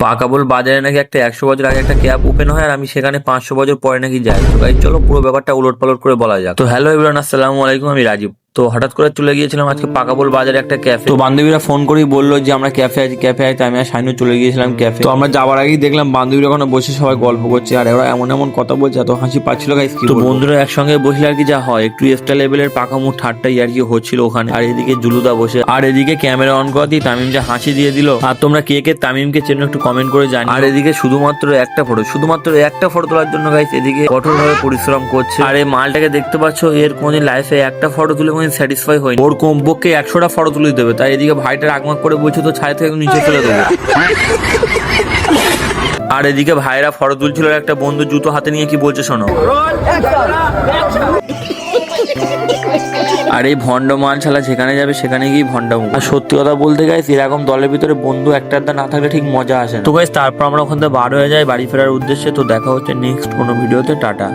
পাকাবুল বাজারে নাকি একটা 100 বছর আগে একটা ক্যাব ওপেন হয় আর আমি সেখানে 500 বছর পরে নাকি যাই। তো গাইস চলো পুরো ব্যাপারটা উলট পালট করে বলা যাক। তো হ্যালো এভরিওয়ান, আসসালামু আলাইকুম, আমি রাজীব। তো হঠাৎ করে চলে গিয়েছিলাম আজকে পাকাবুল বাজারে একটা ক্যাফে। তো বান্ধবীরা ফোন করেই বললো যে আমরা ক্যাফে আছি। আমি আর শাইনু চলে গিয়েছিলাম ক্যাফে। তো আমরা যাওয়ার আগেই দেখলাম বান্ধবীরা ওখানে বসে সবাই গল্প করছে আর ওরা এমন এমন কথা বলছে, এত হাসি পাচ্ছিল গাইস কি। তো বন্ধুরা একসঙ্গে বসলে আর কি যা হয়, একটু এক্সট্রা লেভেলের পাকামুখ ঠাট্টাই আর কি হচ্ছিল ওখানে। আর এদিকে জুলুদা বসে, আর এদিকে ক্যামেরা অন করা দিয়ে তামিম যা হাসি দিয়ে দিল। আর তোমরা কে কে তামিমকে চেনো একটু কমেন্ট করে জানি। আর এদিকে শুধুমাত্র একটা ফটো তোলার জন্য গাইস এদিকে কঠোরভাবে পরিশ্রম করছে। আর এই মালটাকে দেখতে পাচ্ছ, এর কোনদিন লাইফে একটা ফটো তুলে কোনদিন স্যাটিসফাই হয়নি। ওর কমপক্ষে 100টা ফটো তুলে দেবে। তাই এদিকে ভাইটার আগমাগ করে বলছে তো ছাই থেকে নিচে ফেলে দেবো। আর এদিকে ভাইরা ফটো তুলছিল, একটা বন্ধু জুতো হাতে নিয়ে কি বলছে শোনো। আর এই ভন্ড মাল ছালা যেখানে যাবে সেখানে গিয়ে ভন্ডামু। আর সত্যি কথা বলতে গাইস, এরকম দলের ভিতরে বন্ধু একটা আধটা না থাকলে ঠিক মজা আসে না। তো গাইস তারপর আমরা ওখান থেকে বার হয়ে যাই বাড়ি ফেরার উদ্দেশ্যে। তো দেখা হচ্ছে নেক্সট কোনো ভিডিওতে। টাটা।